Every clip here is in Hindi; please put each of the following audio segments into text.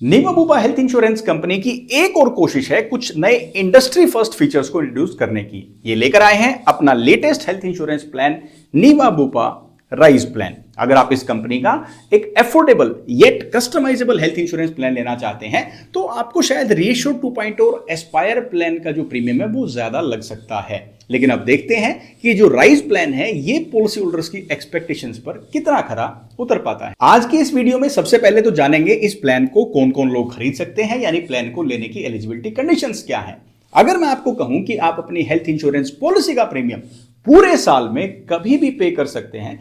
नीवा बुपा हेल्थ इंश्योरेंस कंपनी की एक और कोशिश है कुछ नए इंडस्ट्री फर्स्ट फीचर्स को इंट्रोड्यूस करने की। ये लेकर आए हैं अपना latest health insurance plan Niva Bupa rise plan. अगर आप इस कंपनी का एक affordable yet customisable health insurance plan लेना चाहते हैं तो आपको शायद रेशियो 2.0 और एस्पायर प्लान का जो प्रीमियम है वो ज्यादा लग सकता है। लेकिन अब देखते हैं कि जो राइज प्लान है ये पॉलिसी होल्डर्स की एक्सपेक्टेशंस पर कितना खरा उतर पाता है। आज की इस वीडियो में सबसे पहले तो जानेंगे इस प्लान को कौन कौन लोग खरीद सकते हैं, यानी प्लान को लेने की एलिजिबिलिटी कंडीशंस क्या है। अगर मैं आपको कहूं कि आप अपनी हेल्थ इंश्योरेंस पॉलिसी का प्रीमियम पूरे साल में कभी भी पे कर सकते हैं,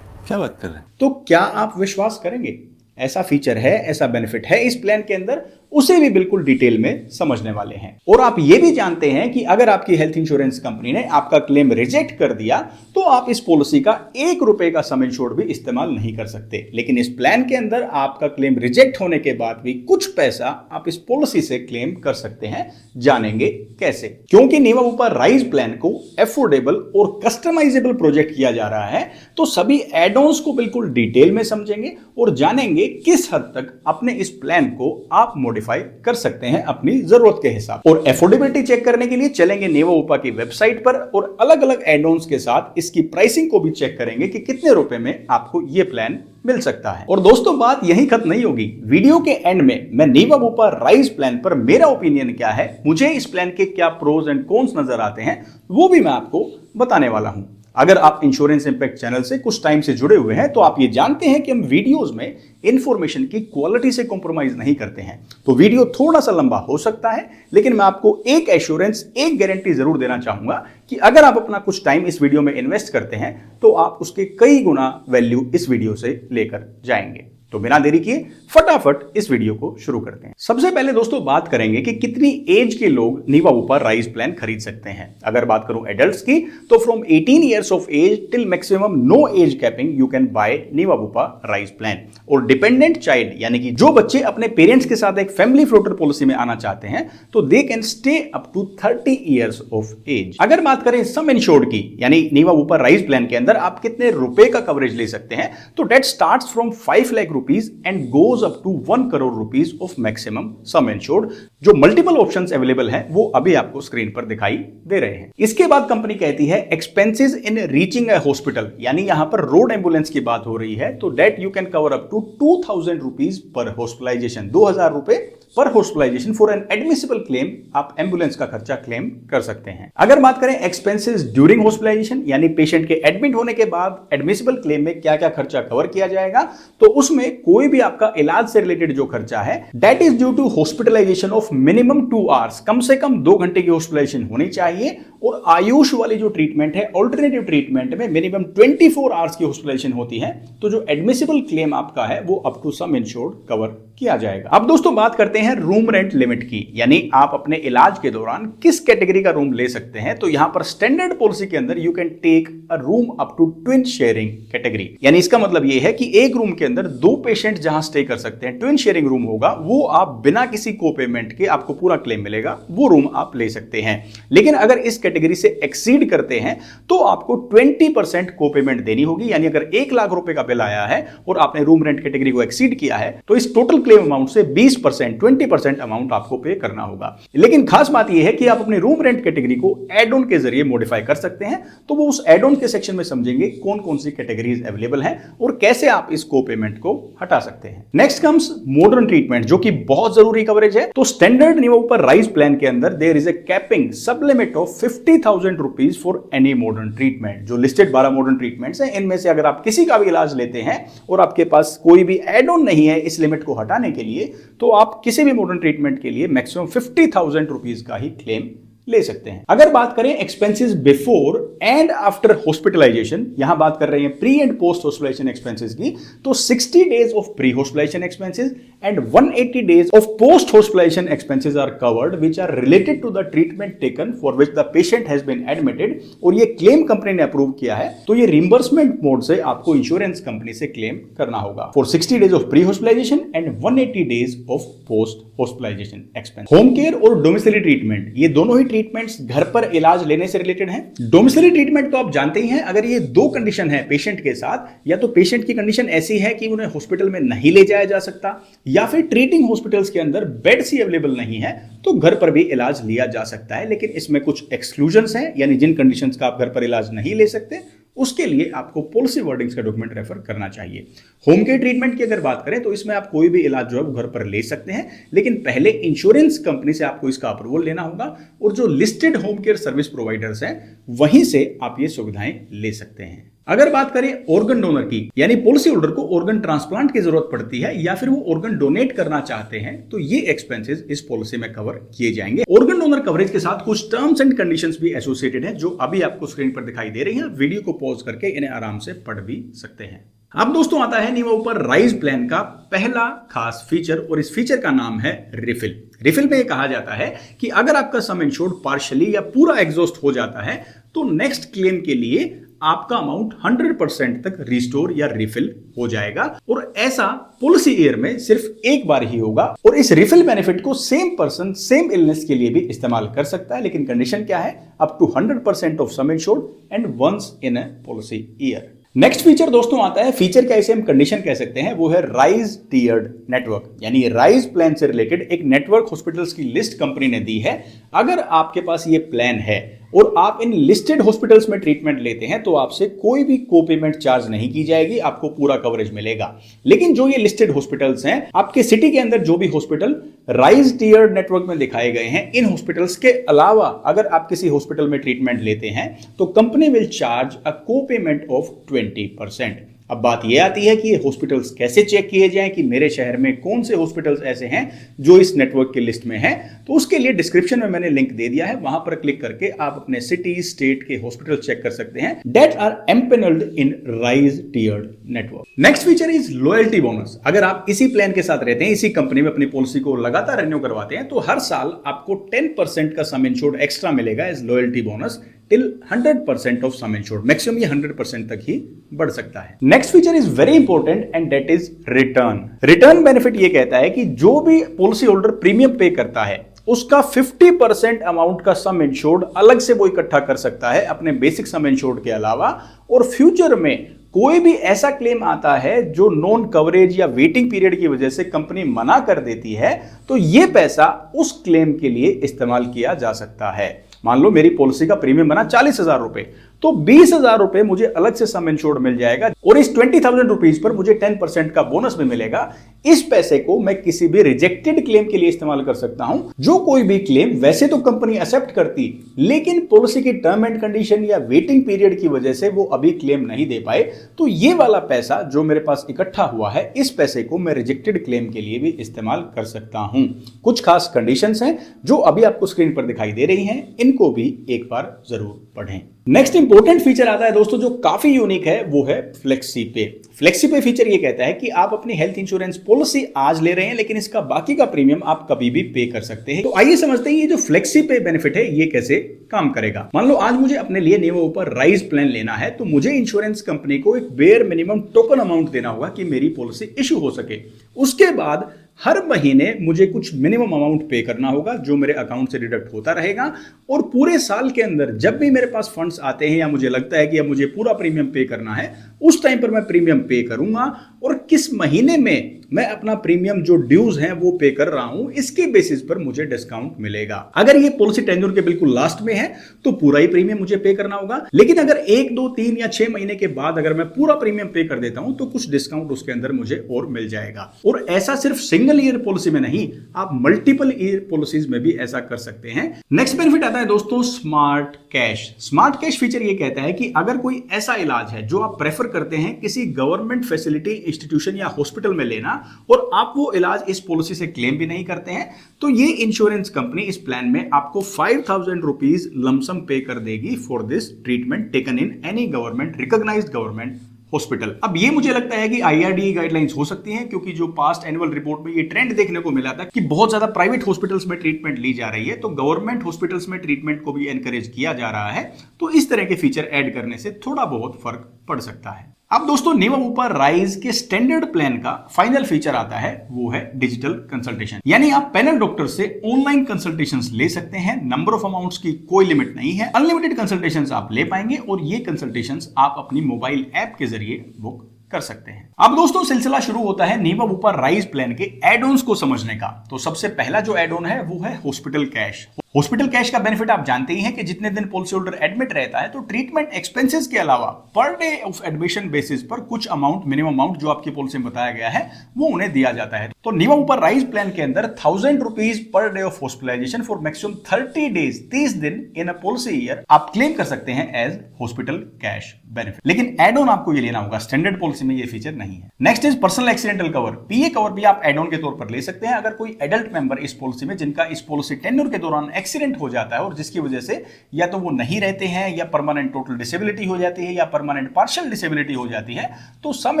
क्या बात कर रहे हैं? तो क्या आप विश्वास करेंगे? ऐसा फीचर है, ऐसा बेनिफिट है इस प्लान के अंदर, उसे भी बिल्कुल डिटेल में समझने वाले हैं। और आप ये भी जानते हैं कि अगर आपकी हेल्थ इंश्योरेंस कंपनी ने आपका क्लेम रिजेक्ट कर दिया तो आप इस पॉलिसी का ₹1 का सम इंश्योर्ड भी इस्तेमाल नहीं कर सकते। लेकिन इस प्लान के अंदर आपका क्लेम रिजेक्ट होने के बाद भी कुछ पैसा आप इस पॉलिसी से क्लेम कर सकते हैं। जानेंगे कैसे। क्योंकि नीवा बुपा राइज प्लान को एफोर्डेबल और कस्टमाइजेबल प्रोजेक्ट किया जा रहा है तो सभी एड ऑन्स को बिल्कुल डिटेल में समझेंगे और जानेंगे किस हद तक अपने इस प्लान को आप मॉडिफाई कर सकते हैं अपनी जरूरत के हिसाब। और एफोर्डेबिलिटी चेक करने के लिए चलेंगे नीवा बुपा की वेबसाइट पर और अलग अलग एड ऑन्स के साथ इसकी प्राइसिंग को भी चेक करेंगे कि कितने रुपए में आपको यह प्लान मिल सकता है। और दोस्तों बात यहीं खत्म नहीं होगी। वीडियो के एंड में मैं नीवा बुपा राइज प्लान पर मेरा ओपिनियन क्या है, मुझे इस प्लान के क्या प्रोज एंड कॉन्स नजर आते हैं, वो भी मैं आपको बताने वाला हूं। अगर आप इंश्योरेंस इंपैक्ट चैनल से कुछ टाइम से जुड़े हुए हैं तो आप ये जानते हैं कि हम वीडियोस में इंफॉर्मेशन की क्वालिटी से कॉम्प्रोमाइज नहीं करते हैं। तो वीडियो थोड़ा सा लंबा हो सकता है, लेकिन मैं आपको एक एश्योरेंस, एक गारंटी जरूर देना चाहूंगा कि अगर आप अपना कुछ टाइम इस वीडियो में इन्वेस्ट करते हैं तो आप उसके कई गुना वैल्यू इस वीडियो से लेकर जाएंगे। तो बिना देरी किए फटाफट इस वीडियो को शुरू करते हैं। सबसे पहले दोस्तों बात करेंगे कि कितनी एज के लोग नीवा बुपा राइज प्लान खरीद सकते हैं। अगर बात करूं एडल्ट्स की तो from 18 years of age till maximum no age capping you can buy Niva Bupa rise plan. और डिपेंडेंट चाइल्ड यानी कि जो बच्चे अपने पेरेंट्स के साथ एक फैमिली फ्लोटर पॉलिसी में आना चाहते हैं तो they can stay up to 30 years of age. अगर बात करें सम इंश्योर्ड की, यानी नीवा बुपा राइज प्लान के अंदर आप कितने रुपए का कवरेज ले सकते हैं, तो that starts from 5 lakh rupees and goes up to 1 crore rupees of maximum sum insured. जो मल्टीपल ऑप्शंस अवेलेबल हैं वो अभी आपको स्क्रीन पर दिखाई दे रहे हैं। इसके बाद कंपनी कहती है एक्सपेंसेस इन रीचिंग अ हॉस्पिटल, यानी यहां पर रोड एम्बुलेंस की बात हो रही है तो that you can cover up to 2000 rupees पर हॉस्पिटलाइजेशन, 2000 रुपए पर hospitalisation for an admissible claim. आप एम्बुलेंस का खर्चा क्लेम कर सकते हैं। अगर बात करें एक्सपेंसेस ड्यूरिंग हॉस्पिटलाइजेशन, यानी पेशेंट के एडमिट होने के बाद एडमिसिबल क्लेम में क्या क्या खर्चा कवर किया जाएगा, तो उसमें कोई भी आपका इलाज से रिलेटेड जो खर्चा है that is due to hospitalisation of minimum 2 hours, कम से कम 2 घंटे की हॉस्पिटलाइजेशन होनी चाहिए। और आयुष वाली जो ट्रीटमेंट है, ऑल्टरनेटिव ट्रीटमेंट में मिनिमम 24 आवर्स की हॉस्पिटलाइजेशन होती है, तो जो एडमिसिबल क्लेम आपका है वो up to sum insured cover किया जाएगा। अब दोस्तों बात करते हैं रूम रेंट लिमिट की, यानी आप अपने इलाज के दौरान किस कैटेगरी का रूम ले सकते हैं। तो यहां पर स्टैंडर्ड पॉलिसी के अंदर you can take a room up to twin sharing category, यानी इसका मतलब यह है कि एक रूम के अंदर 2 पेशेंट जहां स्टे कर सकते हैं, ट्विन शेयरिंग रूम होगा, वो आप बिना किसी को पेमेंट के आपको पूरा क्लेम मिलेगा, वो रूम आप ले सकते हैं। लेकिन अगर इस कैटेगरी से एक्सीड करते हैं तो आपको 20% को पेमेंट देनी होगी, यानी अगर 1 लाख रुपए का बिल आया है और आपने रूम रेंट कैटेगरी को एक्सीड किया है तो इस टोटल क्लेम अमाउंट से 20% अमाउंट आपको पे करना होगा। लेकिन खास बात यह है कि आप अपने रूम रेंट कैटेगरी को एड ऑन के जरिए मॉडिफाई कर सकते हैं, तो वो उस एड ऑन के सेक्शन में समझेंगे कौन कौन सी कैटेगरीज अवेलेबल हैं और कैसे आप इस को पेमेंट को हटा सकते हैं। नेक्स्ट कम्स मॉडर्न ट्रीटमेंट, जो कि बहुत जरूरी कवरेज है। तो standard Niva Bupa rise plan के अंदर देयर इज अ कैपिंग सब limit of 50,000 rupees for any modern treatment. जो लिस्टेड 12 मॉडर्न ट्रीटमेंट्स हैं, इनमें से अगर आप किसी का भी इलाज लेते हैं और आपके पास कोई भी एड ऑन नहीं है इस लिमिट को हटाने के लिए, तो आप किसी भी मॉडर्न ट्रीटमेंट के लिए मैक्सिमम 50,000 रुपीज का ही क्लेम ले सकते हैं। अगर बात करें expenses before and after hospitalisation, यहां बात कर रहे हैं pre and post hospitalisation expenses की, तो 60 days of pre hospitalisation expenses and 180 days of post hospitalisation expenses are covered which are related to the treatment taken for which the patient has been admitted. और ये क्लेम कंपनी ने अप्रूव किया है तो ये रिम्बर्समेंट मोड से आपको इंश्योरेंस कंपनी से क्लेम करना होगा for 60 days of pre hospitalisation and 180 days of post hospitalisation expense. Home care और डोमिसिलरी ट्रीटमेंट, ये दोनों ही ट्रीटमेंट्स घर पर इलाज लेने से रिलेटेड हैं। डोमिसिलरी ट्रीटमेंट तो आप जानते ही हैं, अगर ये 2 कंडीशन है पेशेंट के साथ, या तो पेशेंट की कंडीशन ऐसी है कि उन्हें हॉस्पिटल में नहीं ले जाया जा सकता, या फिर ट्रीटिंग हॉस्पिटल्स के अंदर बेड्स ही अवेलेबल नहीं है तो घर पर भी इलाज लिया जा सकता है, लेकिन इसमें कुछ एक्सक्लूजन्स हैं, यानी जिन कंडीशंस का आप घर पर इलाज नहीं ले सकते उसके लिए आपको पॉलिसी वर्डिंग्स का डॉक्यूमेंट रेफर करना चाहिए। होम केयर ट्रीटमेंट की अगर बात करें तो इसमें आप कोई भी इलाज जो है वो घर पर ले सकते हैं, लेकिन पहले इंश्योरेंस कंपनी से आपको इसका अप्रूवल लेना होगा और जो listed home care service providers हैं वहीं से आप ये सुविधाएं ले सकते हैं। अगर बात करें ऑर्गन डोनर की, यानी पॉलिसी होल्डर को ऑर्गन ट्रांसप्लांट की जरूरत पड़ती है या फिर वो ऑर्गन डोनेट करना चाहते हैं तो ये एक्सपेंसेस इस पॉलिसी में कवर किए जाएंगे। ऑर्गन डोनर कवरेज के साथ कुछ टर्म्स एंड कंडीशंस भी एसोसिएटेड हैं जो अभी आपको स्क्रीन पर दिखाई दे रही हैं। वीडियो को पॉज करके इन्हें आराम से पढ़ भी सकते हैं। अब दोस्तों आता है नीवा ऊपर राइज प्लान का पहला खास फीचर और इस फीचर का नाम है रिफिल। रिफिल में यह कहा जाता है कि अगर आपका सम इंश्योर्ड पार्शियली या पूरा एग्जॉस्ट हो जाता है तो नेक्स्ट क्लेम के लिए आपका अमाउंट 100% तक रिस्टोर या रिफिल हो जाएगा और ऐसा पॉलिसी ईयर में सिर्फ एक बार ही होगा। और इस रिफिल बेनिफिट को सेम पर्सन सेम इलनेस के लिए भी इस्तेमाल कर सकता है, लेकिन कंडीशन क्या है? Up to 100% of sum insured and once in a policy year. Next feature दोस्तों आता है, फीचर क्या इसे हम कंडीशन कह सकते हैं, वो है राइज टीयर्ड नेटवर्क। यानी राइज प्लान से रिलेटेड एक नेटवर्क हॉस्पिटल्स की लिस्ट कंपनी ने दी है। अगर आपके पास ये प्लान है और आप इन लिस्टेड हॉस्पिटल्स में ट्रीटमेंट लेते हैं तो आपसे कोई भी को पेमेंट चार्ज नहीं की जाएगी, आपको पूरा कवरेज मिलेगा। लेकिन जो ये लिस्टेड हॉस्पिटल्स हैं, आपके सिटी के अंदर जो भी हॉस्पिटल राइज टीयर्ड नेटवर्क में दिखाए गए हैं, इन हॉस्पिटल्स के अलावा अगर आप किसी हॉस्पिटल में ट्रीटमेंट लेते हैं तो कंपनी विल चार्ज अ को पेमेंट ऑफ 20%। अब बात यह आती है कि ये हॉस्पिटल्स कैसे चेक किए जाएं कि मेरे शहर में कौन से हॉस्पिटल्स ऐसे हैं जो इस नेटवर्क की लिस्ट में हैं। तो उसके लिए डिस्क्रिप्शन में मैंने लिंक दे दिया है, वहां पर क्लिक करके आप अपने सिटी स्टेट के हॉस्पिटल चेक कर सकते हैं that are empanelled in rise tiered network. Next feature is loyalty bonus. अगर आप इसी प्लान के साथ रहते हैं, इसी कंपनी में अपनी पॉलिसी को लगातार रिन्यू करवाते हैं तो हर साल आपको 10% का सम इंश्योर्ड एक्स्ट्रा मिलेगा as loyalty bonus till 100% of sum insured. Maximum ये 100% तक ही बढ़ सकता है। Next feature is very important and that is return. Return benefit ये कहता है कि जो भी पॉलिसी होल्डर प्रीमियम पे करता है उसका 50% अमाउंट का सम इंश्योर्ड अलग से वो इकट्ठा कर सकता है अपने बेसिक सम इंश्योर्ड के अलावा। और फ्यूचर में कोई भी ऐसा क्लेम आता है जो नॉन कवरेज या वेटिंग पीरियड की वजह से कंपनी मना कर देती है तो ये पैसा उस क्लेम के लिए इस्तेमाल किया जा सकता है। मान लो मेरी पॉलिसी का प्रीमियम बना 40,000 रुपए, तो 20,000 रुपए मुझे अलग से सम इंश्योर्ड मिल जाएगा और इस 20,000 रुपीज पर मुझे 10% का बोनस भी मिलेगा। इस पैसे को मैं किसी भी रिजेक्टेड क्लेम के लिए इस्तेमाल कर सकता हूं। जो कोई भी क्लेम वैसे तो कंपनी एक्सेप्ट करती, लेकिन पॉलिसी की टर्म एंड कंडीशन या वेटिंग पीरियड की वजह से वो अभी क्लेम नहीं दे पाए, तो ये वाला पैसा जो मेरे पास इकट्ठा हुआ है, इस पैसे को मैं रिजेक्टेड क्लेम के लिए भी इस्तेमाल कर सकता हूं। कुछ खास कंडीशंस हैं जो अभी आपको स्क्रीन पर दिखाई दे रही हैं, इनको भी एक बार जरूर पढ़ें। नेक्स्ट इंपॉर्टेंट फीचर आता है दोस्तों जो काफी यूनिक है, वो है फ्लेक्सी पे। फ्लेक्सी पे फीचर ये कहता है कि आप अपनी हेल्थ इंश्योरेंस पॉलिसी आज ले रहे हैं लेकिन इसका बाकी का प्रीमियम आप कभी भी पे कर सकते हैं। तो आइए समझते हैं ये जो फ्लेक्सी पे बेनिफिट है ये कैसे काम करेगा। मान लो आज मुझे अपने लिए नीवा ऊपर राइज प्लान लेना है तो मुझे इंश्योरेंस कंपनी को एक बेयर मिनिमम टोकन अमाउंट देना होगा कि मेरी पॉलिसी इश्यू हो सके। उसके बाद हर महीने मुझे कुछ मिनिमम अमाउंट पे करना होगा जो मेरे अकाउंट से डिडक्ट होता रहेगा और पूरे साल के अंदर जब भी मेरे पास फंड्स आते हैं या मुझे लगता है कि अब मुझे पूरा प्रीमियम पे करना है, उस टाइम पर मैं प्रीमियम पे करूंगा और किस महीने में मैं अपना प्रीमियम जो ड्यूज हैं वो पे कर रहा हूं, इसके बेसिस पर मुझे डिस्काउंट मिलेगा। अगर ये पॉलिसी टेन्योर के बिल्कुल लास्ट में है तो पूरा ही प्रीमियम मुझे पे करना होगा, लेकिन अगर 1, 2, 3 या 6 महीने के बाद अगर मैं पूरा प्रीमियम पे कर देता हूं तो कुछ डिस्काउंट उसके अंदर मुझे और मिल जाएगा। और ऐसा सिर्फ सिंगल ईयर पॉलिसी में नहीं, आप मल्टीपल ईयर पॉलिसीज में भी ऐसा कर सकते हैं। नेक्स्ट बेनिफिट आता है दोस्तों smart cash. Smart cash feature ये कहता है कि अगर कोई ऐसा इलाज है जो आप प्रेफर करते हैं किसी गवर्नमेंट फैसिलिटी, इंस्टीट्यूशन या हॉस्पिटल में लेना और आप वो इलाज इस पॉलिसी से क्लेम भी नहीं करते हैं, तो ये इंश्योरेंस कंपनी इस प्लान में आपको 5,000 रुपीज लमसम पे कर देगी for this treatment taken in any government recognised government hospital. अब ये मुझे लगता है कि IRDA गाइडलाइंस हो सकती हैं, क्योंकि जो पास्ट एनुअल रिपोर्ट में ये ट्रेंड देखने को मिला था कि बहुत ज्यादा प्राइवेट हॉस्पिटल्स में ट्रीटमेंट ली जा रही है, तो गवर्नमेंट हॉस्पिटल्स में ट्रीटमेंट को भी एनकरेज किया जा रहा है। तो इस तरह के फीचर ऐड करने से थोड़ा बहुत फर्क पड़ सकता है। अब दोस्तों नीवा ऊपर राइज के स्टैंडर्ड प्लान का फाइनल फीचर आता है, वो है डिजिटल कंसल्टेशन। यानी आप पैनल डॉक्टर से ऑनलाइन कंसल्टेशंस ले सकते हैं। नंबर ऑफ अमाउंट्स की कोई लिमिट नहीं है, अनलिमिटेड कंसल्टेशंस आप ले पाएंगे और ये कंसल्टेशंस आप अपनी मोबाइल ऐप के जरिए बुक कर सकते हैं। अब दोस्तों सिलसिला शुरू होता है नीवा बुपा राइज प्लान के एड ऑन्स को समझने का। तो सबसे पहला जो एड ऑन है वो है हॉस्पिटल कैश। हॉस्पिटल कैश का बेनिफिट आप जानते ही हैं कि जितने दिन पॉलिसी होल्डर एडमिट रहता है तो ट्रीटमेंट एक्सपेंसेस के अलावा पर डे ऑफ एडमिशन बेसिस पर कुछ अमाउंट, मिनिमम अमाउंट जो आपकी पॉलिसी में बताया गया है वो उन्हें दिया जाता है। तो नीवा बुपा राइज प्लान के अंदर 1000 rupees per day of hospitalisation for maximum 30 days, 30 दिन इन अ पॉलिसी ईयर आप क्लेम कर सकते हैं एज हॉस्पिटल कैश बेनिफिट। लेकिन एड ऑन आपको ये लेना होगा, स्टैंडर्ड पॉलिसी में ये फीचर नहीं है। Next is personal accidental cover. PA cover भी आप एड ऑन के तौर पर ले सकते हैं अगर कोई एडल्ट मेंबर इस पॉलिसी में जिनका इस पॉलिसी टेन्योर के दौरान एक्सीडेंट हो जाता है और जिसकी वजह से या तो वो नहीं रहते हैं या परमानेंट टोटल डिसेबिलिटी हो जाती है या परमानेंट पार्शियल डिसेबिलिटी हो जाती है, तो सम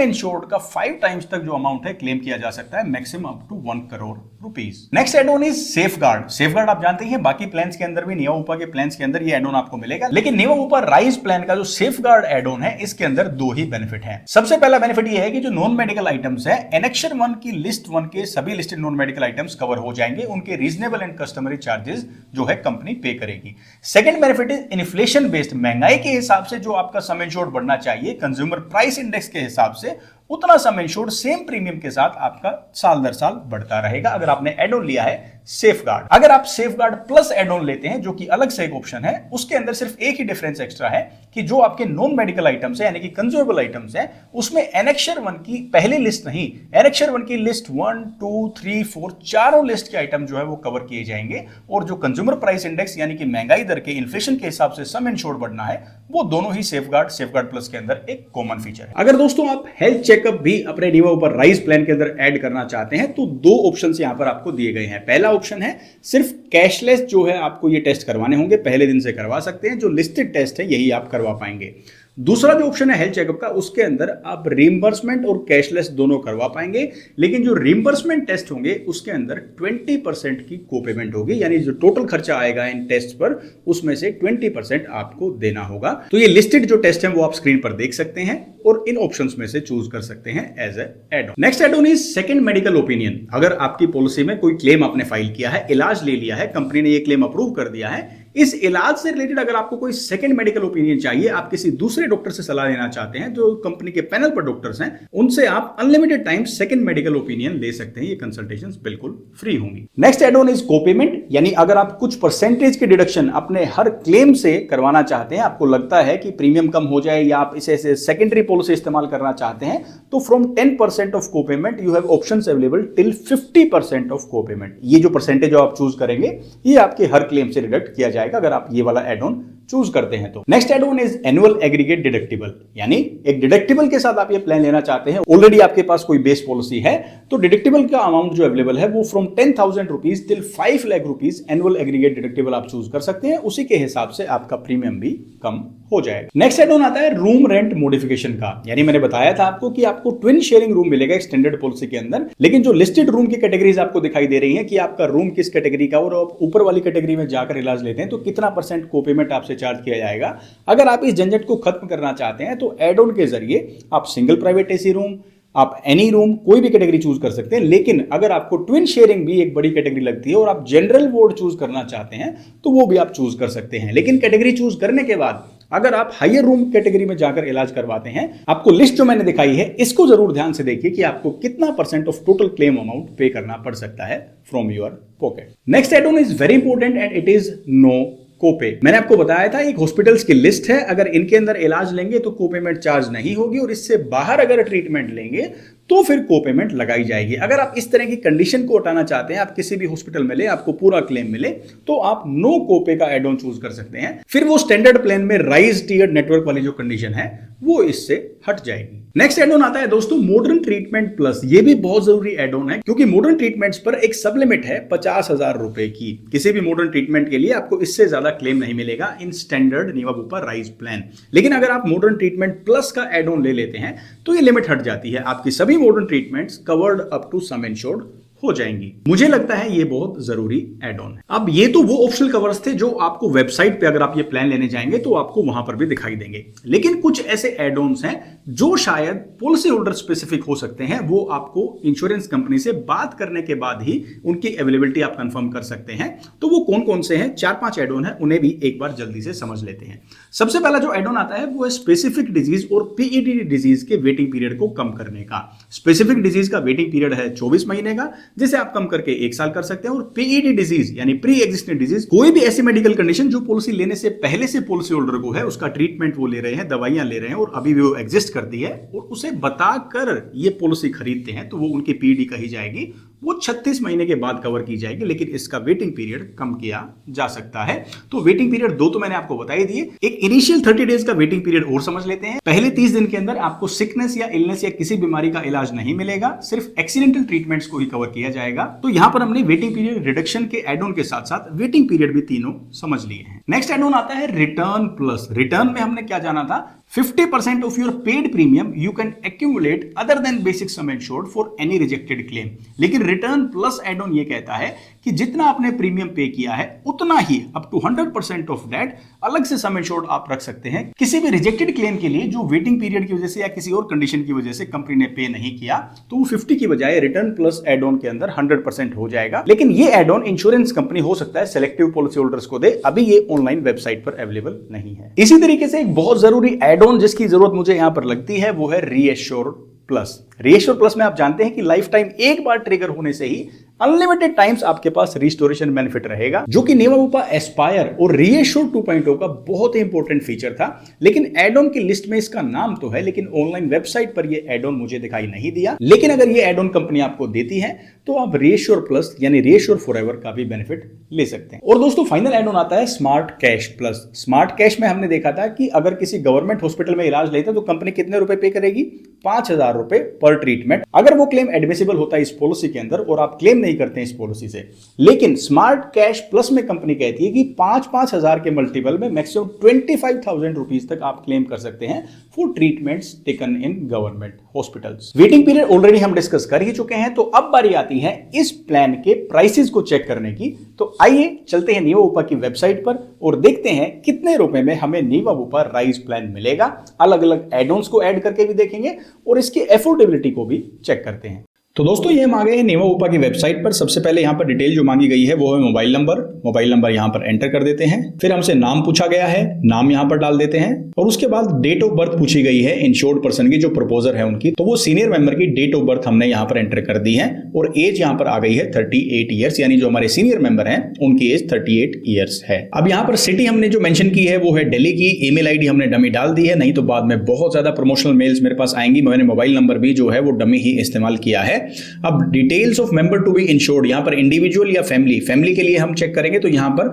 इंश्योर्ड का 5 टाइम्स तक जो अमाउंट है क्लेम किया जा सकता है, maximum up to 1 crore rupees. Next add on is safeguard. Safeguard आप जानते हैं बाकी प्लान्स के अंदर भी, नीवा बुपा के प्लान्स के अंदर ये एड ऑन आपको मिलेगा, लेकिन नीवा बुपा राइज प्लान का जो सेफगार्ड एड ऑन है इसके अंदर 2 ही बेनिफिट है। सबसे पहला बेनिफिट ये है कि जो नॉन मेडिकल आइटम्स है एनेक्शन 1 की लिस्ट 1 के सभी listed non medical items cover हो जाएंगे, उनके रीजनेबल एंड कस्टमरी चार्जेस जो है कंपनी पे करेगी। Second benefit is inflation based. महंगाई के हिसाब से जो आपका सम इंश्योर्ड बढ़ना चाहिए कंज्यूमर प्राइस इंडेक्स के हिसाब से, उतना सम इंश्योर्ड सेम प्रीमियम के साथ आपका साल दर साल बढ़ता रहेगा अगर आपने एड ऑन लिया है सेफगार्ड। अगर आप सेफगार्ड प्लस एड ऑन लेते हैं जो कि अलग से एक ऑप्शन है, उसके अंदर सिर्फ एक ही डिफरेंस एक्स्ट्रा है कि जो आपके नॉन मेडिकल आइटम्स है यानी कि कंज्यूमेबल आइटम्स है उसमें एनेक्शर 1 की पहली लिस्ट नहीं, एनेक्शर 1 की लिस्ट 1, 2, 3, 4 चारों लिस्ट के आइटम जो है वो कवर किए जाएंगे और जो कंज्यूमर प्राइस इंडेक्स यानी कि महंगाई दर के इन्फ्लेशन के हिसाब से सम इंश्योर्ड बढ़ना है वो दोनों ही सेफगार्ड प्लस के अंदर एक कॉमन फीचर है। अगर दोस्तों आप हेल्थ चेकअप भी अपने नीवा बुपा राइज प्लान के अंदर ऐड करना चाहते हैं तो 2 ऑप्शंस यहां पर आपको दिए गए हैं। पहला ऑप्शन है सिर्फ कैशलेस जो है आपको ये टेस्ट करवाने होंगे, पहले दिन से करवा सकते हैं, जो लिस्टेड टेस्ट है यही आप करवा पाएंगे। दूसरा जो ऑप्शन है हेल्थ चेकअप का, उसके अंदर आप रिम्बर्समेंट और कैशलेस दोनों करवा पाएंगे, लेकिन जो रिम्बर्समेंट टेस्ट होंगे उसके अंदर 20% की कोपेमेंट होगी, यानी जो टोटल खर्चा आएगा इन टेस्ट पर उसमें से 20% आपको देना होगा। तो ये लिस्टेड जो टेस्ट है वो आप स्क्रीन पर देख सकते हैं और इन ऑप्शंस में से चूज कर सकते हैं as add on. Next add on is second medical opinion. अगर आपकी पॉलिसी में कोई क्लेम आपने फाइल किया है, इलाज ले लिया है, कंपनी ने ये क्लेम अप्रूव कर दिया है, इस इलाज से रिलेटेड अगर आपको कोई सेकंड मेडिकल ओपिनियन चाहिए, आप किसी दूसरे डॉक्टर से सलाह लेना चाहते हैं जो कंपनी के पैनल पर डॉक्टर्स हैं, उनसे आप unlimited time second medical opinion ले सकते हैं। ये कंसल्टेशंस बिल्कुल फ्री होंगी। नेक्स्ट एड ऑन इज कोपेमेंट, यानी अगर आप कुछ परसेंटेज के डिडक्शन अपने हर क्लेम से करवाना चाहते हैं, आपको लगता है कि प्रीमियम कम हो जाए या आप इसे सेकेंडरी पॉलिसी इस्तेमाल करना चाहते हैं, तो from 10% of copayment you have options available till 50% of copayment. ये जो परसेंटेज आप चूज करेंगे ये आपके हर क्लेम से डिडक्ट किया जाएगा अगर आप ये वाला एड ऑन चूज करते हैं तो। Next add on is annual aggregate deductible, यानी एक डिडक्टिबल के साथ आप ये प्लान लेना चाहते हैं, ऑलरेडी आपके पास कोई बेस पॉलिसी है, तो डिडक्टिबल का अमाउंट जो अवेलेबल है वो from 10,000 rupees till 5 lakh rupees annual aggregate deductible आप चूज कर सकते हैं, उसी के हिसाब से आपका प्रीमियम भी कम हो जाएगा। नेक्स्ट एड ऑन आता है रूम रेंट मॉडिफिकेशन का, यानी मैंने बताया था आपको कि आपको ट्विन शेयरिंग रूम मिलेगा एक स्टैंडर्ड पॉलिसी के अंदर, लेकिन जो लिस्टेड रूम की कैटेगरीज आपको दिखाई दे रही है कि आपका रूम किस कैटेगरी का और आप ऊपर वाली कैटेगरी में जाकर इलाज लेते हैं तो कितना % कोपेमेंट आपसे चार्ज किया जाएगा। अगर आप इस झंझट को खत्म करना चाहते हैं तो एड ऑन के जरिए आप सिंगल प्राइवेट एसी रूम, आप एनी रूम, कोई भी कैटेगरी चूज कर सकते हैं, लेकिन अगर आपको ट्विन शेयरिंग भी एक बड़ी कैटेगरी लगती है और आप जनरल वार्ड चूज करना चाहते हैं तो वो भी आप चूज कर सकते हैं। लेकिन कैटेगरी चूज करने के बाद अगर आप हायर रूम कैटेगरी में जाकर इलाज करवाते हैं, आपको लिस्ट जो मैंने दिखाई है इसको जरूर ध्यान से देखिए कि आपको कितना % ऑफ टोटल क्लेम अमाउंट पे करना पड़ सकता है from your pocket. Next add on is very important and it is no copay. मैंने आपको बताया था एक हॉस्पिटल्स की लिस्ट है, अगर इनके अंदर इलाज लेंगे तो कोपेमेंट चार्ज नहीं होगी और इससे बाहर अगर ट्रीटमेंट लेंगे तो फिर कोपेमेंट लगाई जाएगी। अगर आप इस तरह की कंडीशन को हटाना चाहते हैं, आप किसी भी हॉस्पिटल में ले, आपको पूरा क्लेम मिले, तो आप नो कोपे का एड ऑन चूज कर सकते हैं। फिर वो स्टैंडर्ड प्लान में राइज टियर्ड नेटवर्क वाली जो कंडीशन है वो इससे हट जाएगी। नेक्स्ट एड ऑन आता है दोस्तों मॉडर्न ट्रीटमेंट प्लस। ये भी बहुत जरूरी एड ऑन है क्योंकि मॉडर्न ट्रीटमेंट्स पर एक सब लिमिट है 50,000 रुपए की। किसी भी मॉडर्न ट्रीटमेंट के लिए आपको इससे ज्यादा क्लेम नहीं मिलेगा in standard Niva Bupa rise plan. लेकिन अगर आप मॉडर्न ट्रीटमेंट प्लस का एड ऑन ले लेते हैं तो ये लिमिट हट जाती है। आपकी सभी modern treatments covered up to sum insured हो जाएंगी। मुझे लगता है ये बहुत जरूरी एड ऑन है। अब ये तो वो ऑप्शनल कवर्स थे जो आपको वेबसाइट पे अगर आप ये प्लान लेने जाएंगे तो आपको वहां पर भी दिखाई देंगे, लेकिन कुछ ऐसे एड ऑन्स हैं जो शायद पॉलिसी होल्डर स्पेसिफिक हो सकते हैं। वो आपको इंश्योरेंस कंपनी से बात करने के बाद ही उनकी अवेलेबिलिटी आप कंफर्म कर सकते हैं। तो वो कौन कौन से हैं, 4-5 एड ऑन है, उन्हें भी एक बार जल्दी से समझ लेते हैं। सबसे पहला जो एड ऑन आता है वो है स्पेसिफिक डिजीज और पीईडी डिजीज के वेटिंग पीरियड को कम करने का। स्पेसिफिक डिजीज का वेटिंग पीरियड है 24 महीने का, जिसे आप कम करके 1 साल कर सकते हैं। और पीईडी डिजीज यानी प्री एग्जिस्टिंग डिजीज, कोई भी ऐसी मेडिकल कंडीशन जो पॉलिसी लेने से पहले से पॉलिसी होल्डर को है, उसका ट्रीटमेंट वो ले रहे हैं, दवाइयां ले रहे हैं और अभी भी वो एग्जिस्ट करती है और उसे बताकर ये पॉलिसी खरीदते हैं, तो वो उनकी पीईडी कही जाएगी। वो 36 महीने के बाद कवर की जाएगी, लेकिन इसका वेटिंग पीरियड कम किया जा सकता है। तो वेटिंग पीरियड 2 तो मैंने आपको बता ही दिए। एक इनिशियल 30 डेज का वेटिंग पीरियड और समझ लेते हैं। पहले 30 दिन के अंदर आपको सिकनेस या इलनेस या किसी बीमारी का इलाज नहीं मिलेगा, सिर्फ एक्सीडेंटल ट्रीटमेंट्स को ही कवर किया जाएगा। तो यहां पर हमने वेटिंग पीरियड रिडक्शन के एड ऑन के साथ साथ वेटिंग पीरियड भी तीनों समझ लिए हैं। नेक्स्ट एड ऑन आता है रिटर्न प्लस। रिटर्न में हमने क्या जाना था, 50% of your paid premium you can accumulate other than basic sum insured for any rejected claim। लेकिन रिटर्न प्लस एड ऑन ये कहता है कि जितना आपने प्रीमियम पे किया है उतना ही अप टू 100% ऑफ दैट अलग से सम इंश्योर्ड आप रख सकते हैं किसी भी रिजेक्टेड क्लेम के लिए जो वेटिंग पीरियड की वजह से या किसी और कंडीशन की वजह से कंपनी ने पे नहीं किया। तो वो 50 की बजाय रिटर्न प्लस एड ऑन के अंदर 100% हो जाएगा। लेकिन ये एड ऑन इंश्योरेंस कंपनी हो सकता है सेलेक्टिव पॉलिसी होल्डर्स को दे, अभी ये ऑनलाइन वेबसाइट पर अवेलेबल नहीं है। इसी तरीके से एक बहुत जरूरी एड ऑन जिसकी जरूरत मुझे यहां पर लगती है वो है रीएश्योर प्लस। रीएश्योर प्लस में आप जानते हैं कि लाइफ टाइम एक बार ट्रिगर होने से ही अनलिमिटेड टाइम्स आपके पास रिस्टोरेशन बेनिफिट रहेगा, जो कि नेवा बुपा एस्पायर और रीएश्योर 2.0 का बहुत ही इंपॉर्टेंट फीचर था। लेकिन एड ऑन की लिस्ट में इसका नाम तो है, लेकिन ऑनलाइन वेबसाइट पर ये एड ऑन मुझे दिखाई नहीं दिया। लेकिन अगर ये एड ऑन कंपनी आपको देती है तो आप रीएश्योर प्लस यानी रीएश्योर फॉरएवर का भी बेनिफिट ले सकते हैं। और दोस्तों फाइनल एड ऑन आता है smart cash plus. Smart cash में हमने देखा था कि अगर किसी गवर्नमेंट हॉस्पिटल में इलाज लेते हैं तो कंपनी कितने रुपए पे करेगी, 5,000 रुपए पर ट्रीटमेंट। अगर वो क्लेम एडमिसिबल होता है इस पॉलिसी के अंदर और आप क्लेम नहीं करते हैं इस पॉलिसी से, लेकिन स्मार्ट कैश प्लस में कंपनी कहती है कि 5,000 के मल्टीपल में मैक्सिमम 25,000 रुपीज तक आप क्लेम कर सकते हैं for treatments taken in government hospitals. Waiting period already हम डिस्कस कर ही चुके हैं, तो अब बारी आती है इस प्लान के प्राइसेस को चेक करने की। तो आइए चलते हैं नेवा बुपा की वेबसाइट पर और देखते हैं कितने रुपए में हमें नेवा बुपा राइज प्लान मिलेगा। अलग अलग एड ऑन्स को ऐड करके भी देखेंगे और इसकी एफोर्डेबिलिटी को भी चेक करते हैं। तो दोस्तों ये हम आ गए हैं नेवा बुपा की वेबसाइट पर। सबसे पहले यहाँ पर डिटेल जो मांगी गई है वो है मोबाइल नंबर। मोबाइल नंबर यहाँ पर एंटर कर देते हैं। फिर हमसे नाम पूछा गया है, नाम यहाँ पर डाल देते हैं और उसके बाद डेट ऑफ बर्थ पूछी गई है इंश्योर्ड पर्सन की, जो प्रपोजर है उनकी। तो वो सीनियर मेंबर की डेट ऑफ बर्थ हमने यहाँ पर एंटर कर दी है और एज यहाँ पर आ गई है 38 ईयर्स, यानी जो हमारे सीनियर मेंबर हैं उनकी एज 38 ईयर्स है। अब यहाँ पर सिटी हमने जो मेंशन की है वो है दिल्ली की। ईमेल आईडी हमने डमी डाल दी है, नहीं तो बाद में बहुत ज्यादा प्रमोशनल मेल्स मेरे पास आएंगी। मैंने मोबाइल नंबर भी जो है वो डमी ही इस्तेमाल किया है। अब details of member to be insured, यहां पर इंडिविजुअल या फैमिली के लिए हम चेक करेंगे तो यहां पर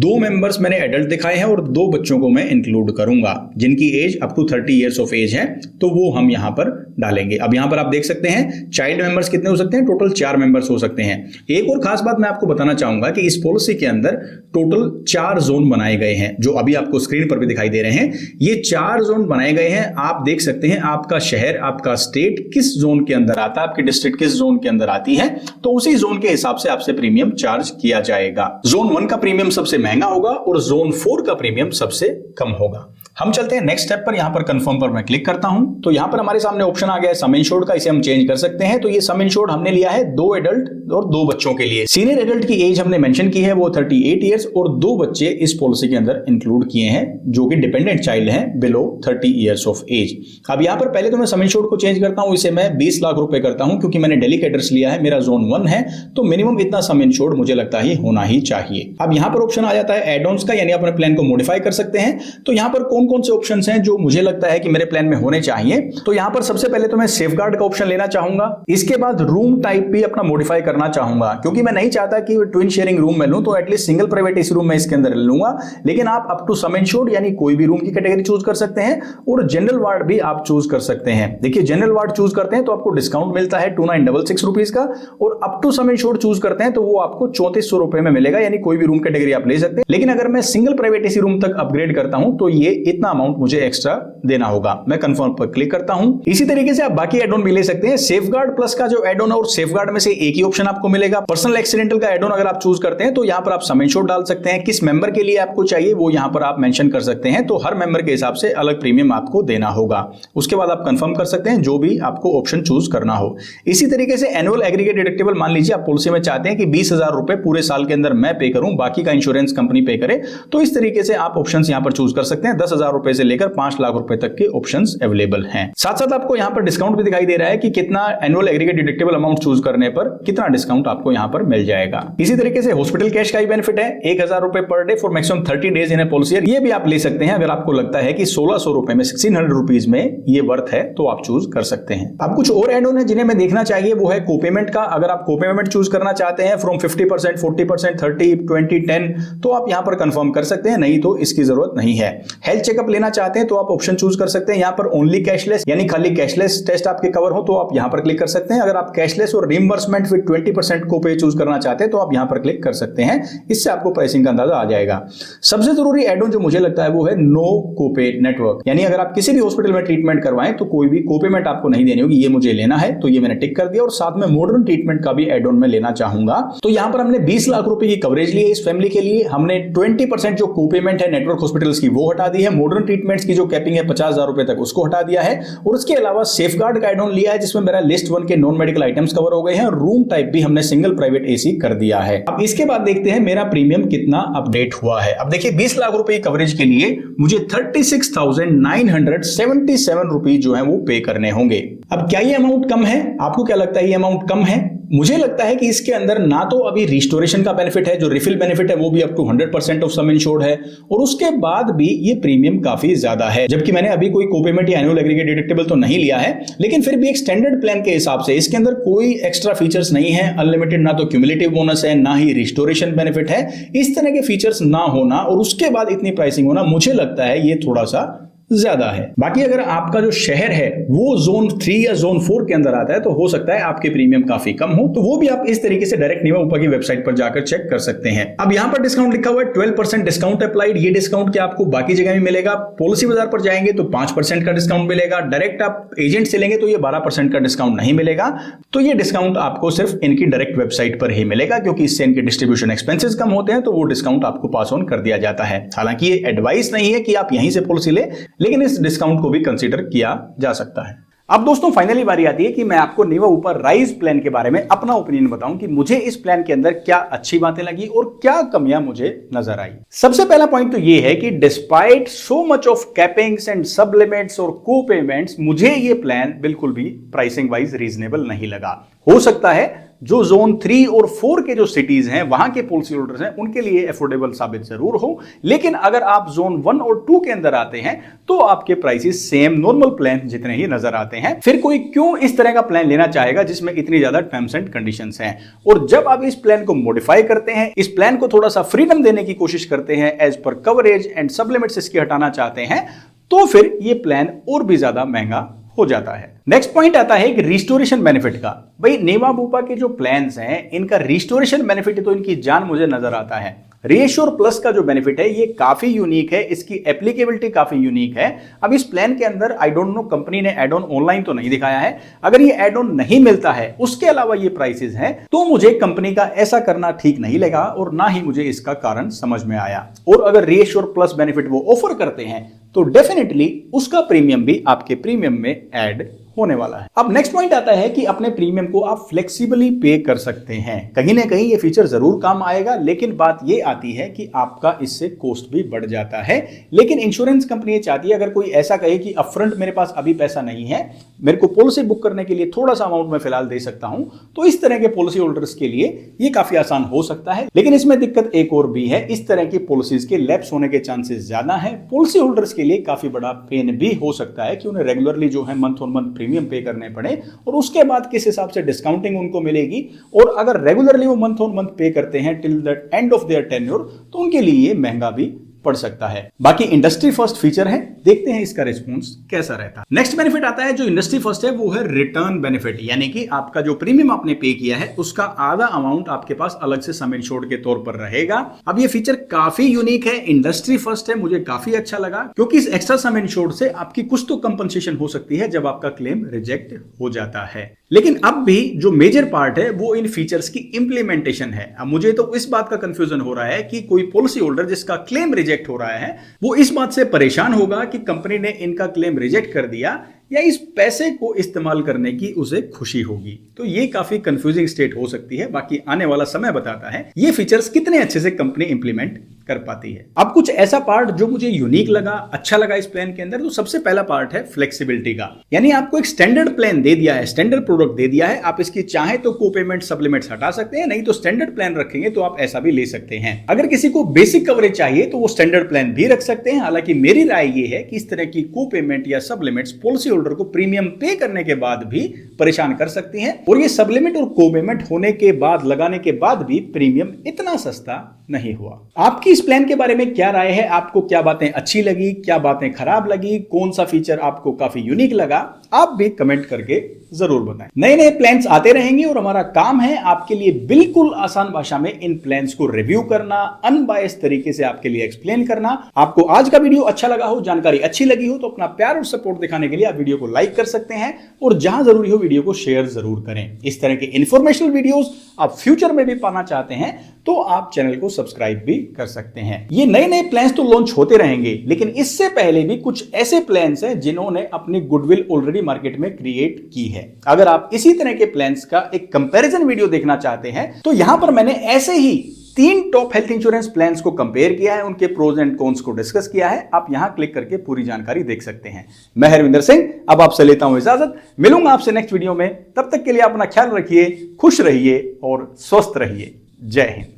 2 मेंबर्स मैंने एडल्ट दिखाए हैं और 2 बच्चों को मैं इंक्लूड करूंगा जिनकी age up to 30 years of age है, तो वो हम यहां पर डालेंगे। अब यहां पर आप देख सकते हैं चाइल्ड मेंबर्स कितने हो सकते हैं, टोटल 4 मेंबर्स हो सकते हैं। एक और खास बात मैं आपको बताना चाहूंगा कि इस पॉलिसी के अंदर टोटल 4 जोन बनाए गए हैं, जो अभी आपको स्क्रीन पर भी दिखाई दे रहे हैं। ये 4 जोन बनाए गए हैं। आप देख सकते हैं आपका शहर, आपका स्टेट किस जोन के अंदर आता है, आपकी डिस्ट्रिक्ट किस जोन के अंदर आती है, तो उसी जोन के हिसाब से आपसे प्रीमियम चार्ज किया जाएगा। जोन 1 का प्रीमियम सबसे महंगा होगा और जोन 4 का प्रीमियम सबसे कम होगा। हम चलते हैं नेक्स्ट स्टेप पर। यहां पर कंफर्म पर मैं क्लिक करता हूं तो यहां पर हमारे सामने ऑप्शन आ गया है सम इंश्योर्ड का, इसे हम चेंज कर सकते हैं। तो ये सम इंश्योर्ड हमने लिया है 2 एडल्ट और 2 बच्चों के लिए। सीनियर एडल्ट की एज हमने मेंशन की है वो 38 इयर्स और 2 बच्चे इस पॉलिसी के अंदर इंक्लूड किए हैं जो कि डिपेंडेंट चाइल्ड हैं बिलो 30 इयर्स ऑफ एज। अब यहां पर पहले तो मैं सम इंश्योर्ड को चेंज करता हूं, इसे मैं 20 लाख रुपए करता हूं क्योंकि मैंने दिल्ली का एड्रेस लिया है, मेरा जोन 1 है, तो मिनिमम इतना सम इंश्योर्ड मुझे लगता है होना ही चाहिए। अब यहां पर ऑप्शन आ जाता है एड ऑन्स का, यानी अपने प्लान को मॉडिफाई कर सकते हैं। तो यहां पर कौन कौन से ऑप्शंस हैं जो मुझे लगता है कि मेरे प्लान में होने चाहिए। तो यहां पर सबसे पहले तो मैं सेफगार्ड का ऑप्शन लेना चाहूंगा। इसके बाद रूम टाइप भी अपना मॉडिफाई करना चाहूंगा क्योंकि मैं नहीं चाहता कि ट्विन शेयरिंग रूम में लूं, तो at least single private AC room में इसके अंदर लूंगा। लेकिन आप अप टू सम इंश्योर्ड यानी कोई भी रूम की कैटेगरी चूज कर सकते हैं और जनरल वार्ड भी आप चूज कर सकते हैं। देखिए जनरल वार्ड चूज करते हैं तो आपको डिस्काउंट मिलता है 2966 रुपीज का, और up to sum insured choose करते हैं तो वो आपको 3400 रुपए में मिलेगा, यानी कोई भी रूम कैटेगरी आप ले सकते हैं। लेकिन अगर मैं सिंगल प्राइवेट एसी रूम तक अपग्रेड करता हूं तो ये इतना अमाउंट मुझे एक्स्ट्रा देना होगा। मैं कंफर्म पर क्लिक करता हूं। इसी तरीके से आप बाकी एड ऑन भी ले सकते हैं। सेफगार्ड प्लस का जो एड ऑन है और सेफगार्ड में से एक ही ऑप्शन आपको मिलेगा। पर्सनल एक्सीडेंटल का एड ऑन अगर आप चूज करते हैं तो यहां पर आप सम इंश्योर्ड डाल सकते हैं। किस मेंबर के लिए आपको चाहिए वो यहां पर आप मेंशन कर सकते हैं। तो हर मेंबर के हिसाब से अलग प्रीमियम आपको देना होगा। उसके बाद आप कंफर्म कर सकते हैं जो भी आपको ऑप्शन चूज करना हो। इसी तरीके से एनुअल एग्रीगेट डिडक्टेबल, मान लीजिए आप पॉलिसी में चाहते हैं कि 20,000 रुपए पूरे साल के अंदर मैं पे करूं, बाकी का इंश्योरेंस कंपनी पे करे, तो इस तरीके से आप ऑप्शंस यहां पर चूज कर सकते हैं। 10,000 रुपए से लेकर 5 लाख रुपए तक के ऑप्शंस अवेलेबल हैं। साथ साथ आपको यहां पर डिस्काउंट भी दिखाई दे रहा है कि कितना annual aggregate deductible amount choose करने पर कितना डिस्काउंट आपको यहां पर मिल जाएगा। इसी तरीके से हॉस्पिटल कैश का ही बेनिफिट है, 1,000 रुपए per day for maximum 30 days in A policy. ये भी आप ले सकते हैं अगर आपको लगता है कि 1,600 रुपए में 1,600 रुपीज में ये वर्थ है तो आप चूज कर सकते हैं। अब कुछ और एड ऑन है जिन्हें मैं देखना चाहिए, वो है कोपेमेंट का। अगर आप कोपेमेंट चूज करना चाहते हैं फ्रॉम 50%, 40%, 30, 20, 10, तो आप यहां पर कंफर्म कर सकते हैं, नहीं तो इसकी जरूरत नहीं है। हेल्थ चेकअप लेना चाहते हैं तो आप ऑप्शन चूज कर सकते हैं यहां पर ओनली कैशलेस, यानी खाली कैशलेस टेस्ट आपके कवर हो तो आप यहां पर क्लिक कर सकते हैं। अगर आप कैशलेस और रिइंबर्समेंट विद 20% कोपे चूज करना चाहते हैं तो आप यहां पर क्लिक कर सकते हैं। इससे आपको प्राइसिंग का अंदाजा आ जाएगा। सबसे जरूरी एड ऑन जो मुझे लगता है वो है नो कोपे नेटवर्क, यानी अगर आप किसी भी हॉस्पिटल में ट्रीटमेंट करवाएं तो कोई भी कोपेमेंट आपको नहीं देनी होगी। ये मुझे लेना है तो ये मैंने टिक कर दिया। और साथ में मॉडर्न ट्रीटमेंट का भी एड ऑन में लेना चाहूंगा। तो यहां पर हमने 20 लाख रुपए की कवरेज ली है इस फैमिली के लिए। हमने 20% जो कोपेमेंट है नेटवर्क हॉस्पिटल्स की वो हटा दी है। मॉडर्न ट्रीटमेंट्स की जो कैपिंग है 50,000 रुपए तक उसको हटा दिया है। और उसके अलावा सेफगार्ड का एड ऑन लिया है जिसमें मेरा लिस्ट 1 के नॉन मेडिकल आइटम्स कवर हो गए हैं। रूम टाइप भी हमने सिंगल प्राइवेट एसी कर दिया है। अब इसके बाद देखते हैं मेरा प्रीमियम कितना अपडेट हुआ है। अब देखिए 20 लाख रुपए की कवरेज के लिए मुझे 36,977 रुपीज जो है वो पे करने होंगे। अब क्या ये अमाउंट कम है? आपको क्या लगता है ये अमाउंट कम है? मुझे लगता है कि इसके अंदर ना तो अभी रिस्टोरेशन का बेनिफिट है, जो रिफिल बेनिफिट है वो भी up to 100% of sum insured है, और उसके बाद भी ये प्रीमियम काफी ज्यादा है। जबकि मैंने अभी कोई कोपेमेंट या एनुअल एग्रीगेट डिडक्टेबल तो नहीं लिया है, लेकिन फिर भी एक स्टैंडर्ड प्लान के हिसाब से इसके अंदर कोई एक्स्ट्रा फीचर्स नहीं है। अनलिमिटेड ना तो क्यूमुलेटिव बोनस है, ना ही रिस्टोरेशन बेनिफिट है। इस तरह के फीचर्स ना होना और उसके बाद इतनी प्राइसिंग होना, मुझे लगता है ये थोड़ा सा ज्यादा है। बाकी अगर आपका जो शहर है वो जोन 3 या जोन 4 के अंदर आता है तो हो सकता है आपके प्रीमियम काफी कम हो, तो वो भी आप इस तरीके से डायरेक्ट नीवा ऊपर की वेबसाइट पर जाकर चेक कर सकते हैं। अब यहां पर डिस्काउंट लिखा हुआ है 12% डिस्काउंट अप्लाइड। ये डिस्काउंट क्या आपको बाकी जगह भी मिलेगा? पॉलिसी बाजार पर जाएंगे तो 5% का डिस्काउंट मिलेगा। डायरेक्ट आप एजेंट से लेंगे तो ये 12% का डिस्काउंट नहीं मिलेगा। तो ये डिस्काउंट आपको सिर्फ इनकी डायरेक्ट वेबसाइट पर ही मिलेगा, क्योंकि इससे इनके डिस्ट्रीब्यूशन एक्सपेंसेस कम होते हैं, तो वो डिस्काउंट आपको पास ऑन कर दिया जाता है। हालांकि ये एडवाइस नहीं है कि आप यहीं से पॉलिसी ले, लेकिन इस डिस्काउंट को भी कंसीडर किया जा सकता है। अब दोस्तों फाइनली बारी आती है कि मैं आपको नीवा ऊपर राइज प्लान के बारे में अपना ओपिनियन बताऊं कि मुझे इस प्लान के अंदर क्या अच्छी बातें लगी और क्या कमियां मुझे नजर आई। सबसे पहला पॉइंट तो ये है कि despite so much of cappings and sub limits और को पेमेंट्स, मुझे ये प्लान बिल्कुल भी प्राइसिंग वाइज रीजनेबल नहीं लगा। हो सकता है जो जोन 3 और 4 के जो सिटीज हैं वहां के पॉलिसी होल्डर्स हैं उनके लिए अफोर्डेबल साबित जरूर हो, लेकिन अगर आप जोन 1 और 2 के अंदर आते हैं तो आपके प्राइसेस सेम नॉर्मल प्लान जितने ही नजर आते हैं। फिर कोई क्यों इस तरह का प्लान लेना चाहेगा जिसमें इतनी ज्यादा टर्म्स एंड कंडीशंस हैं? और जब आप इस प्लान को मॉडिफाई करते हैं, इस प्लान को थोड़ा सा फ्रीडम देने की कोशिश करते हैं, as per coverage and sub limits इसकी हटाना चाहते हैं, तो फिर ये प्लान और भी ज्यादा महंगा हो जाता है। नेक्स्ट पॉइंट आता है कि रिस्टोरेशन बेनिफिट का। भाई नेवा बूपा के जो प्लान्स हैं इनका रिस्टोरेशन बेनिफिट तो इनकी जान मुझे नजर आता है। रीएश्योर प्लस का जो बेनिफिट है ये काफी यूनिक है, इसकी एप्लीकेबिलिटी काफी यूनिक है। अब इस प्लान के अंदर आई डोंट नो कंपनी ने एड ऑन ऑनलाइन तो नहीं दिखाया है, अगर ये एड ऑन नहीं मिलता है उसके अलावा ये प्राइसेस हैं तो मुझे कंपनी का ऐसा करना ठीक नहीं लगा और ना ही मुझे इसका कारण समझ में आया। और अगर रीएश्योर प्लस बेनिफिट वो ऑफर करते हैं तो डेफिनेटली उसका प्रीमियम भी आपके प्रीमियम में ऐड होने वाला है। अब नेक्स्ट पॉइंट आता है कि अपने प्रीमियम को आप फ्लेक्सिबली पे कर सकते हैं। कहीं ना कहीं ये फीचर जरूर काम आएगा, लेकिन बात ये आती है कि आपका इससे कॉस्ट भी बढ़ जाता है। लेकिन इंश्योरेंस कंपनी ये चाहती है अगर कोई ऐसा कहे कि अपफ्रंट मेरे पास अभी पैसा नहीं है, मेरे को पॉलिसी बुक करने के लिए थोड़ा सा अमाउंट मैं फिलहाल दे सकता हूं, तो इस तरह के पॉलिसी होल्डर्स के लिए ये काफी आसान हो सकता है। लेकिन इसमें दिक्कत एक और भी है, इस तरह की पॉलिसीज के लैप्स होने के चांसेस ज्यादा है। पॉलिसी होल्डर्स के लिए काफी बड़ा पेन भी हो सकता है कि उन्हें रेगुलरली जो है मंथ ऑन मंथ प्रीमियम पे करने पड़े और उसके बाद किस हिसाब से डिस्काउंटिंग उनको मिलेगी। और अगर रेगुलरली वो मंथ ऑन मंथ पे करते हैं till the end of their tenure तो उनके लिए ये महंगा भी पड़ सकता है। बाकी इंडस्ट्री फर्स्ट फीचर है, देखते हैं इसका रिस्पॉन्स कैसा रहता है। नेक्स्ट बेनिफिट आता है जो इंडस्ट्री फर्स्ट है, वो है रिटर्न बेनिफिट, यानी कि आपका जो प्रीमियम आपने पे किया है उसका आधा अमाउंट आपके पास अलग से सम इंश्योर्ड के तौर पर रहेगा। अब ये फीचर काफी यूनिक है, इंडस्ट्री फर्स्ट है, मुझे काफी अच्छा लगा, क्योंकि इस एक्स्ट्रा सम इंश्योर्ड से आपकी कुछ तो कंपनसेशन हो सकती है जब आपका क्लेम रिजेक्ट हो जाता है। लेकिन अब भी जो मेजर पार्ट है वो इन फीचर्स की इंप्लीमेंटेशन है। अब मुझे तो इस बात का कंफ्यूजन हो रहा है कि कोई पॉलिसी होल्डर जिसका क्लेम रिजेक्ट हो रहा है वो इस बात से परेशान होगा कि कंपनी ने इनका क्लेम रिजेक्ट कर दिया, या इस पैसे को इस्तेमाल करने की उसे खुशी होगी। तो ये काफी कंफ्यूजिंग स्टेट हो सकती है। बाकी आने वाला समय बताता है ये फीचर्स कितने अच्छे से कंपनी इंप्लीमेंट कर पाती है। अब कुछ ऐसा पार्ट जो मुझे यूनिक लगा, अच्छा लगा इस प्लान के अंदर, तो सबसे पहला पार्ट है फ्लेक्सिबिलिटी का। यानी आपको एक स्टैंडर्ड प्लान दे दिया है, स्टैंडर्ड प्रोडक्ट दे दिया है, आप इसकी चाहे तो को पेमेंट सप्लीमेंट्स हटा सकते हैं, नहीं तो स्टैंडर्ड प्लान रखेंगे तो आप ऐसा भी ले सकते हैं। अगर किसी को बेसिक कवरेज चाहिए तो वो स्टैंडर्ड प्लान भी रख सकते हैं। हालांकि मेरी राय ये है कि इस तरह की को पेमेंट या सप्लीमेंट्स पॉलिसी होल्डर को प्रीमियम पे करने के बाद भी परेशान कर सकती हैं, और ये सप्लीमेंट और को पेमेंट होने के बाद, लगाने के बाद भी प्रीमियम इतना सस्ता नहीं हुआ। आपकी इस प्लान के बारे में क्या राय है? आपको क्या बातें अच्छी लगी, क्या बातें खराब लगी, कौन सा फीचर आपको काफी यूनिक लगा? आप भी कमेंट करके जरूर बताएं। नए नए प्लान्स आते रहेंगे और हमारा काम है आपके लिए बिल्कुल आसान भाषा में इन प्लान्स को रिव्यू करना, अनबायस्ड तरीके से आपके लिए एक्सप्लेन करना। आपको आज का वीडियो अच्छा लगा हो, जानकारी अच्छी लगी हो, तो अपना प्यार और सपोर्ट दिखाने के लिए आप वीडियो को लाइक कर सकते हैं, और जहां जरूरी हो वीडियो को शेयर जरूर करें। इस तरह के इंफॉर्मेशनल वीडियोस आप फ्यूचर में भी पाना चाहते हैं तो आप चैनल को सब्सक्राइब भी कर सकते हैं। ये नए नए प्लान्स तो लॉन्च होते रहेंगे, लेकिन इससे पहले भी कुछ ऐसे प्लान्स हैं जिन्होंने अपनी गुडविल ऑलरेडी मार्केट में क्रिएट की है। अगर आप इसी तरह के प्लान्स का एक कंपैरिजन वीडियो देखना चाहते हैं तो यहां पर मैंने ऐसे ही 3 टॉप हेल्थ इंश्योरेंस प्लान्स को कंपेयर किया है, उनके प्रोज एंड कॉन्स को डिस्कस किया है। आप यहां क्लिक करके पूरी जानकारी देख सकते हैं। मैं हरविंदर सिंह अब आपसे लेता हूं इजाजत, मिलूंगा आपसे नेक्स्ट वीडियो में। तब तक के लिए अपना ख्याल रखिए, खुश रहिए और स्वस्थ रहिए। जय हिंद।